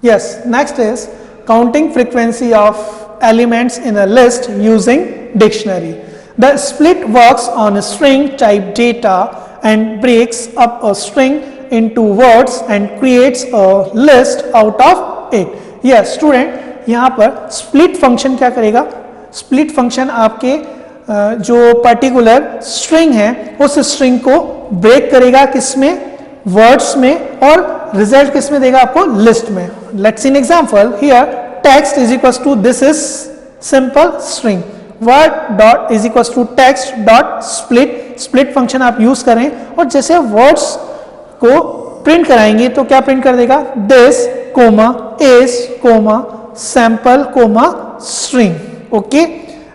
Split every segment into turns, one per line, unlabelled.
Yes, next is counting frequency of elements in a list using dictionary. The split works on a string type data and breaks up a string into words and creates a list out of it. Yes, student, यहाँ पर split function क्या करेगा? Split function आपके जो particular string है उस string को break करेगा किसमें? वर्ड्स में, और रिजल्ट किसमें देगा आपको? लिस्ट में. Let's see an example. Here text is equals to this is simple string. Word dot is equals to text dot split. Split function आप यूज करें और जैसे वर्ड्स को प्रिंट कराएंगे तो क्या प्रिंट कर देगा? This comma is comma sample comma string. Okay,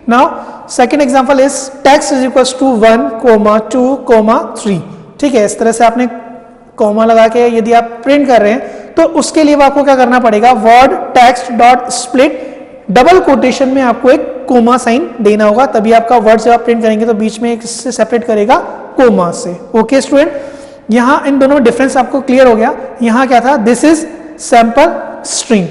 now second example is text is equals to 1 comma 2 comma 3. ठीक है, इस तरह से आपने कॉमा लगा के यदि आप प्रिंट कर रहे हैं तो उसके लिए आपको क्या करना पड़ेगा? Word text dot split double quotation में आपको एक कोमा साइन देना होगा, तभी आपका वर्ड जब आप प्रिंट करेंगे तो बीच में इससे सेपरेट करेगा कोमा से. ओके स्टूडेंट, यहां इन दोनों डिफरेंस आपको क्लियर हो गया. यहां क्या था? This is sample string.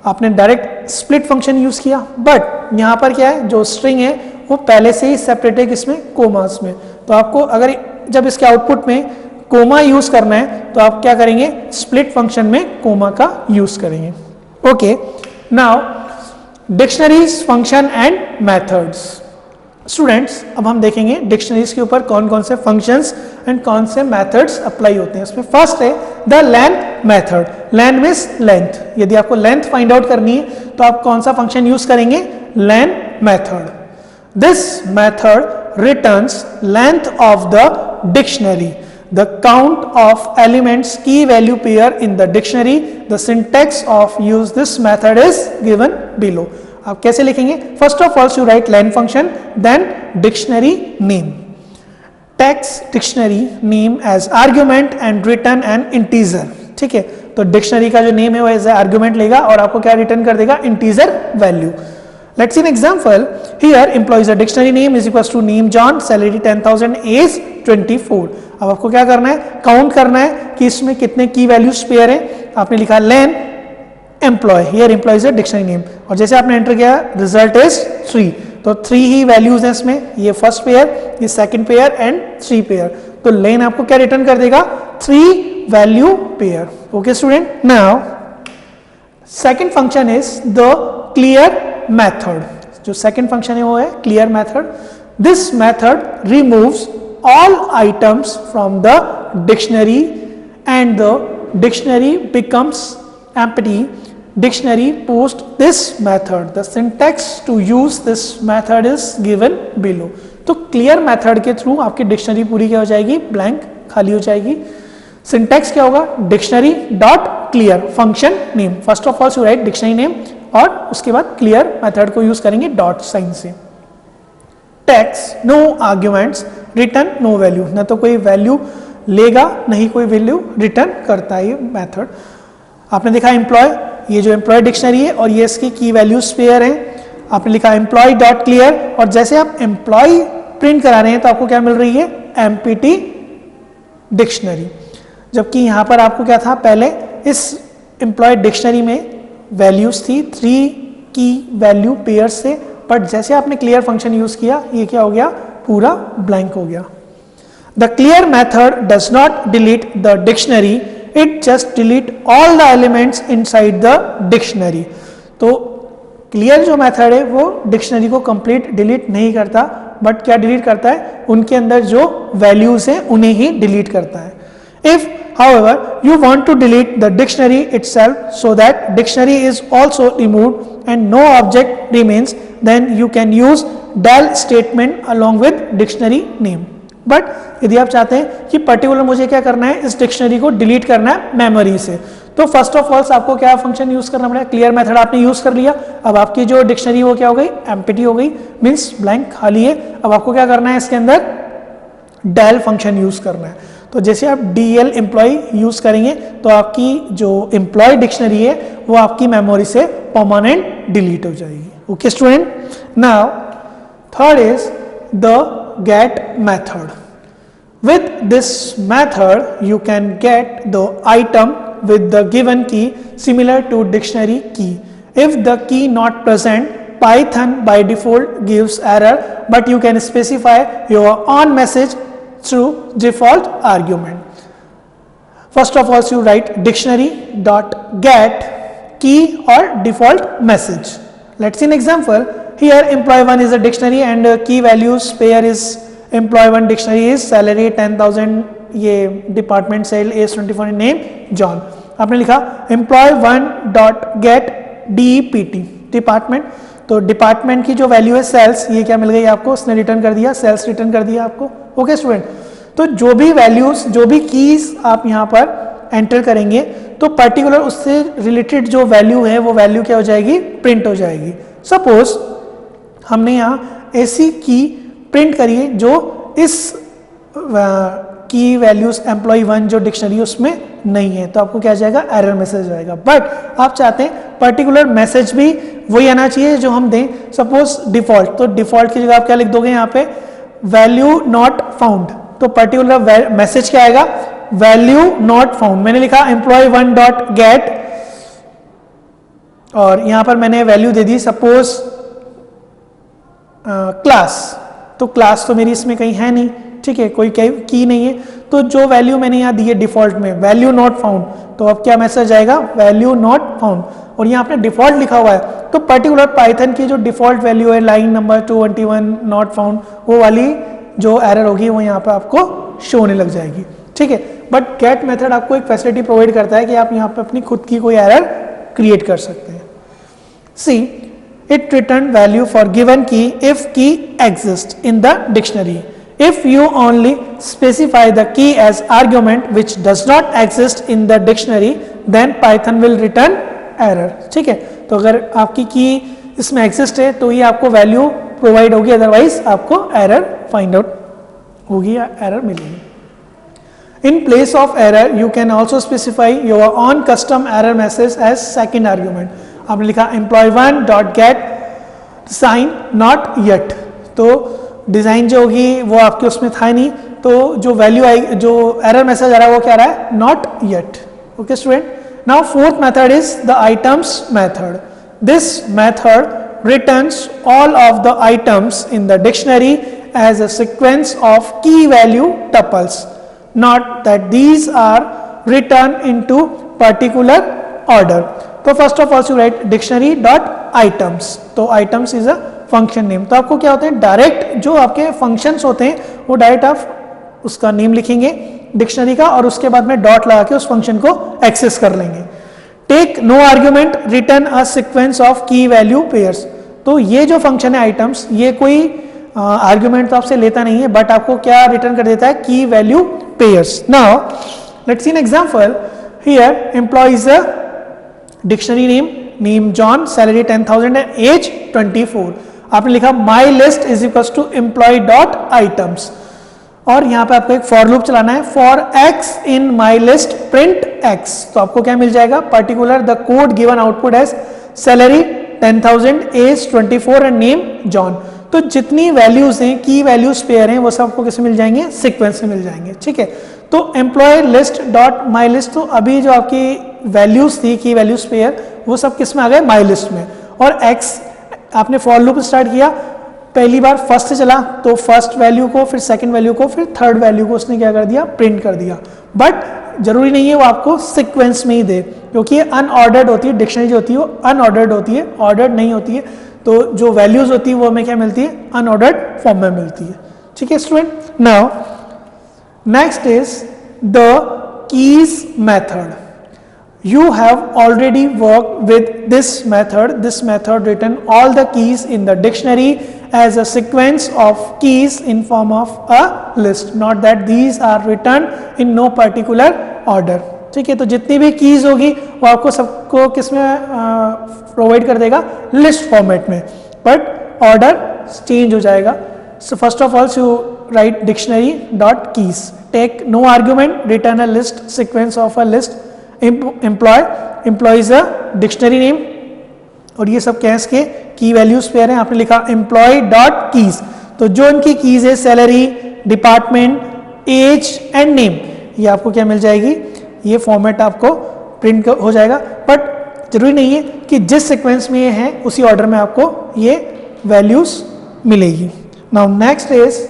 आपने डायरेक्ट स्प्लिट फंक्शन यूज किया, बट यहां पर क्या है? जो स्ट्रिंग है वो पहले से ही सेपरेट है किसमें? कोमास में. तो आपको अगर जब इसके आउटपुट में कोमा यूज करना है तो आप क्या करेंगे? स्प्लिट फंक्शन में कोमा का यूज करेंगे. Okay, now dictionaries, function and methods. Students, अब हम देखेंगे डिक्शनरीज के ऊपर कौन कौन से फंक्शंस एंड कौन से मेथड्स अप्लाई होते हैं. उसमें फर्स्ट है the lane method. Lane means length. यदि आपको लेंथ फाइंड आउट करनी है तो आप कौन सा फंक्शन यूज करेंगे? Len method. This method returns length of the dictionary. The count of elements key value pair in the dictionary. The syntax of use this method is given below. आप कैसे लिखेंगे? First of all you write len function, then dictionary name. Text dictionary name as argument and return an integer. ठीक है, तो dictionary का जो name है वो एज आर्ग्यूमेंट लेगा और आपको क्या रिटर्न कर देगा? Integer value. Let's see an example. Here employees a dictionary name is equals to name John, salary 10,000, age 24. अब आपको क्या करना है? काउंट करना है कि इसमें कितने की वैल्यूज पेयर है. आपने लिखा len employ. Here employ is a dictionary name और जैसे आपने एंटर किया रिजल्ट इज 3. तो 3 ही वैल्यूज हैं इसमें. ये फर्स्ट पेयर, ये सेकंड पेयर एंड 3 पेयर. तो लेन आपको क्या रिटर्न कर देगा? 3 value pair. Okay student, now second function is the clear method. जो सेकंड फंक्शन है वो है clear method. This method removes all items from the dictionary and the dictionary becomes empty. Dictionary post this method. The syntax to use this method is given below. तो clear method के through आपकी dictionary पूरी क्या हो जाएगी? Blank, खाली हो जाएगी. सिंटैक्स क्या होगा? Dictionary dot clear function name. First of all you write dictionary name और उसके बाद क्लियर मेथड को यूज करेंगे डॉट साइन से. Takes no arguments, return no value. ना तो कोई वैल्यू लेगा, नहीं कोई वैल्यू रिटर्न करता है ये मेथड. आपने देखा एम्प्लॉय, ये जो एम्प्लॉय डिक्शनरी है और ये इसकी की वैल्यूज पेयर हैं. आपने लिखा एम्प्लॉय डॉट क्लियर और जैसे आप एम्प्लॉय प्रिंट करा रहे हैं तो आपको क्या मिल रही है? Empty dictionary. जबकि यहाँ पर आपको क्या था? पहले इस एम्प्लॉय डिक्शनरी में वैल्यूज थी 3 की वैल्यू पेयर से, बट जैसे आपने क्लियर फंक्शन यूज किया ये क्या हो गया? पूरा ब्लैंक हो गया. The clear method does not delete the dictionary, it just delete all the elements inside the dictionary. तो क्लियर जो मेथड है वो डिक्शनरी को कंप्लीट डिलीट नहीं करता, बट क्या डिलीट करता है? उनके अंदर जो वैल्यूज हैं उन्हें ही डिलीट करता है. If however you want to delete the dictionary itself so that dictionary is also removed and no object remains, then you can use del statement along with dictionary name. But यदि आप चाहते हैं कि particular मुझे क्या करना है? इस डिक्शनरी को डिलीट करना है मेमोरी से, तो फर्स्ट ऑफ ऑल आपको क्या फंक्शन यूज करना पड़ेगा? क्लियर मेथड आपने यूज कर लिया. अब आपकी जो डिक्शनरी वो क्या हो गई? एम्प्टी हो गई, मीन्स ब्लैंक, खाली है. अब आपको क्या करना है? इसके अंदर डेल फंक्शन यूज करना है. तो जैसे आप DL एम्प्लॉय यूज करेंगे तो आपकी जो एम्प्लॉय डिक्शनरी है वो आपकी मेमोरी से परमानेंट डिलीट हो जाएगी. Okay student, now third is the get method. With this method you can get the item with the given key similar to dictionary key. If the key not present, Python by default gives error, but you can specify your own message through default argument. First of all, you write dictionary dot get key or default message. Let's see an example. Here employee 1 is a dictionary and key values pair is employee 1 dictionary is salary 10,000, ये department sales age 24 name John. आपने लिखा employee 1 dot get DEPT department, तो department की जो value है sales, ये क्या मिल गई आपको, उसने रिटर्न कर दिया, सेल्स रिटर्न कर दिया आपको. ओके स्टूडेंट, तो जो भी वैल्यूज जो भी कीज आप यहाँ पर एंटर करेंगे तो पर्टिकुलर उससे रिलेटेड जो वैल्यू है वो वैल्यू क्या हो जाएगी, प्रिंट हो जाएगी. सपोज हमने यहाँ ऐसी की प्रिंट करी है जो इस की वैल्यूज एम्प्लॉय 1 जो डिक्शनरी उसमें नहीं है, तो आपको क्या आ जाएगा, एरर मैसेज आएगा. बट आप चाहते हैं पर्टिकुलर मैसेज भी वही आना चाहिए जो हम दें. सपोज डिफॉल्ट, तो डिफॉल्ट की जगह आप क्या लिख दोगे यहाँ पे, वैल्यू नॉट फाउंड, तो पर्टिकुलर मैसेज क्या आएगा, वैल्यू नॉट फाउंड. मैंने लिखा एम्प्लॉय 1 डॉट गेट और यहां पर मैंने वैल्यू दे दी सपोज क्लास, तो क्लास तो मेरी इसमें कहीं है नहीं, ठीक है, कोई की नहीं है, तो जो वैल्यू मैंने यहाँ दी है डिफॉल्ट में वैल्यू नॉट फाउंड, तो अब क्या मैसेज आएगा, वैल्यू नॉट फाउंड. और यहाँ आपने डिफॉल्ट लिखा हुआ है, तो पर्टिकुलर पाइथन की जो डिफॉल्ट वैल्यू है लाइन नंबर 221 नॉट फाउंड, वो वाली जो एरर होगी वो यहाँ पे आपको शो होने लग जाएगी. ठीक है, बट गेट मेथड आपको एक फैसिलिटी प्रोवाइड करता है कि आप यहाँ पे अपनी खुद की कोई एरर क्रिएट कर सकते हैं. सी it return value for given key if key exists in the dictionary. If you only specify the key as argument which does not exist in the dictionary, then Python will return error. ठीक है, तो अगर आपकी की इसमें exist है तो ये आपको वैल्यू प्रोवाइड होगी, अदरवाइज आपको एरर फाइंड आउट होगी या एरर मिलेगी. In place of error, you can also specify your own custom error message as second argument. आपने लिखा employee 1 dot gate sign not yet, तो डिजाइन जो होगी वो आपके उसमें था नहीं, तो जो वैल्यू आई, जो एरर मैसेज आ रहा है वो क्या रहा है, not yet. Okay student, now fourth method is the items method. This method returns all of the items in the dictionary as a sequence of key value tuples, not that these are written into particular order. तो first of all you write dictionary dot items, तो items is a function name. तो आपको क्या होते हैं, direct जो आपके functions होते हैं वो डायरेक्ट आप उसका नेम लिखेंगे डिक्शनरी का और उसके बाद में डॉट लगा के उस फंक्शन को एक्सेस कर लेंगे. Take no argument return a sequence of key value pairs, तो ये जो फंक्शन है आइटम्स, ये कोई आर्ग्यूमेंट तो आपसे लेता नहीं है, बट आपको क्या रिटर्न कर देता है, key value pairs. Now let's see an example. Here employ is a dictionary name John, salary 10,000 and age 24. आपने लिखा my list is equal to employee dot items और यहाँ पे आपको एक फॉर लूप चलाना है. For x in my list print x, तो आपको क्या मिल जाएगा, particular the code given output age salary 10,000 age 24 and name John. तो जितनी वैल्यूज हैं, की वैल्यूज पेयर हैं, वो सबको किसमें मिल जाएंगे, सीक्वेंस में मिल जाएंगे. ठीक है, तो employee list dot my list, तो अभी जो आपकी वैल्यूज थी की वैल्यूज पेयर वो सब किस में आ गए, माई लिस्ट में. और एक्स आपने फॉर लूप स्टार्ट किया, पहली बार फर्स्ट से चला तो फर्स्ट वैल्यू को, फिर सेकंड वैल्यू को, फिर थर्ड वैल्यू को उसने क्या कर दिया, प्रिंट कर दिया. बट जरूरी नहीं है वो आपको सीक्वेंस में ही दे, क्योंकि ये अनऑर्डर्ड होती है, डिक्शनरी जो होती है वो अनऑर्डर्ड होती है, ऑर्डर्ड नहीं होती है. तो जो वैल्यूज होती है वो हमें क्या मिलती है, अनऑर्डर्ड फॉर्म में मिलती है. ठीक है student, now next is the keys method. You have already worked with this method. This method return all the keys in the dictionary as a sequence of keys in form of a list. Not that these are written in no particular order. ठीक है, तो जितनी भी keys होगी वो आपको सबको किसमें प्रोवाइड कर देगा, लिस्ट फॉर्मेट में, बट ऑर्डर चेंज हो जाएगा. So first of all you write dictionary dot keys, take no argument, return a list sequence of a list. Employee is a dictionary name और ये सब क्या के की वैल्यूज पेयर हैं. आपने लिखा एम्प्लॉय डॉट कीज, तो जो इनकी कीज है salary, department, age and name, ये आपको क्या मिल जाएगी, ये फॉर्मेट आपको प्रिंट हो जाएगा, बट जरूरी नहीं है कि जिस सीक्वेंस में ये है उसी ऑर्डर में आपको ये वैल्यूज मिलेगी। Now next is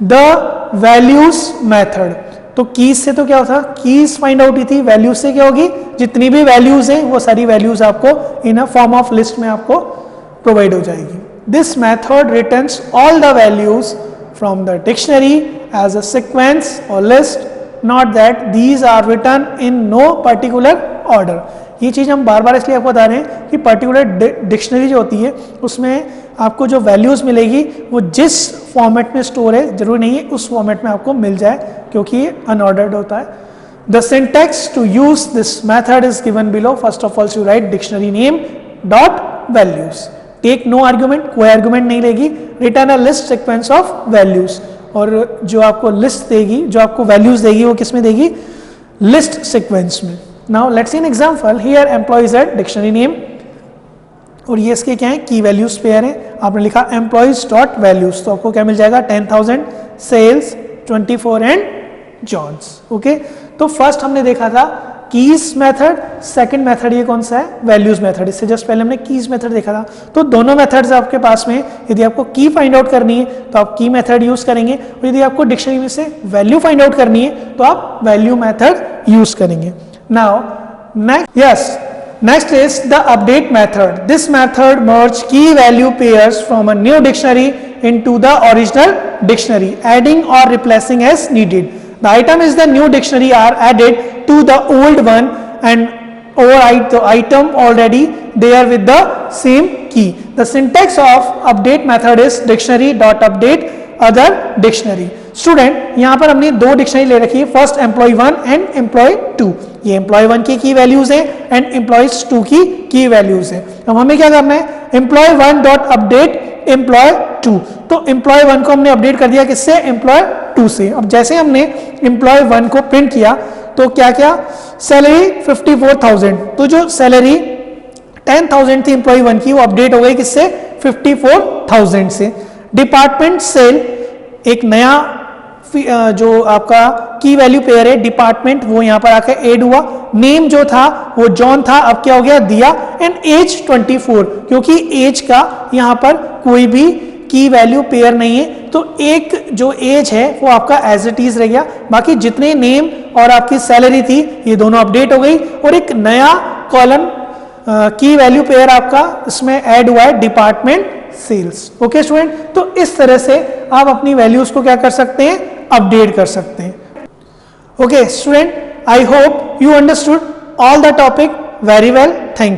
the values method. तो कीज से तो क्या होता, कीज फाइंड आउट ही थी, वैल्यूज से क्या होगी, जितनी भी वैल्यूज हैं वो सारी वैल्यूज आपको in a form of list में आपको प्रोवाइड हो जाएगी। This method returns all the values from the dictionary as a sequence or list, not that these are return in no particular order. ये चीज़ हम बार बार इसलिए आपको बता रहे हैं कि पर्टिकुलर डिक्शनरी जो होती है उसमें आपको जो वैल्यूज़ मिलेगी वो जिस फॉर्मेट में स्टोर है जरूरी नहीं है उस फॉर्मेट में आपको मिल जाए, क्योंकि ये अनऑर्डर्ड होता है। The syntax to use this method is given below. First of all you write dictionary name dot values, take no argument, कोई आर्ग्यूमेंट नहीं लेगी, return a list sequence of values, और जो आपको लिस्ट देगी, जो आपको वैल्यूज देगी वो किस में देगी, लिस्ट सीक्वेंस में। Now let's see an example, here employees at dictionary name, और ये इसके क्या है, की वैल्यूज पेयर है। आपने लिखा एम्प्लॉइज डॉट वैल्यूज, तो आपको क्या मिल जाएगा, 10,000 सेल्स 24 एंड जॉन्स। ओके, तो फर्स्ट हमने देखा था कीज मेथड, सेकंड मेथड ये कौन सा है, वैल्यूज मेथड। इससे जस्ट पहले हमने कीज मेथड देखा था। तो दोनों मेथड्स आपके पास में, यदि आपको की फाइंड आउट करनी है तो आप की मेथड यूज करेंगे, और यदि आपको डिक्शनरी में से वैल्यू फाइंड आउट करनी है तो आप वैल्यू मेथड यूज करेंगे। Now next is the update method. This method merge key value pairs from a new dictionary into the original dictionary, adding or replacing as needed. The item is the new dictionary are added to the old one and override the item already there with the same key. The syntax of update method is dictionary dot update other dictionary. Student यहाँ पर हमने दो dictionary ले रखी है, first employ 1 and employ 2। ये employ 1 की values है एंड एम्प्लॉयज 2 की वैल्यूज है। अब हमें क्या करना है, एम्प्लॉय 1 डॉट अपडेट एम्प्लॉय 2। तो एम्प्लॉय 1 को हमने अपडेट कर दिया किससे, एम्प्लॉय 2 से। अब जैसे हमने एम्प्लॉय 1 को प्रिंट किया तो क्या क्या, सैलरी 54,000, तो जो सैलरी 10,000 थी एम्प्लॉय 1 की वो अपडेट हो गई किससे, 54,000 से। डिपार्टमेंट सेल, एक नया जो आपका की वैल्यू पेयर है डिपार्टमेंट, वो यहां पर आकर ऐड हुआ। नेम जो था वो जॉन था, अब क्या हो गया, दिया। एंड एज 24, क्योंकि एज का यहां पर कोई भी की वैल्यू पेयर नहीं है, तो एक जो एज है वो आपका एज इट इज रह गया। बाकी जितने नेम और आपकी सैलरी थी ये दोनों अपडेट हो गई, और एक नया कॉलम की वैल्यू पेयर आपका इसमें ऐड हुआ है, डिपार्टमेंट सेल्स। ओके स्टूडेंट, तो इस तरह से आप अपनी वैल्यूज को क्या कर सकते हैं, अपडेट कर सकते हैं। Okay student, I hope you understood all the topic very well. Thank you.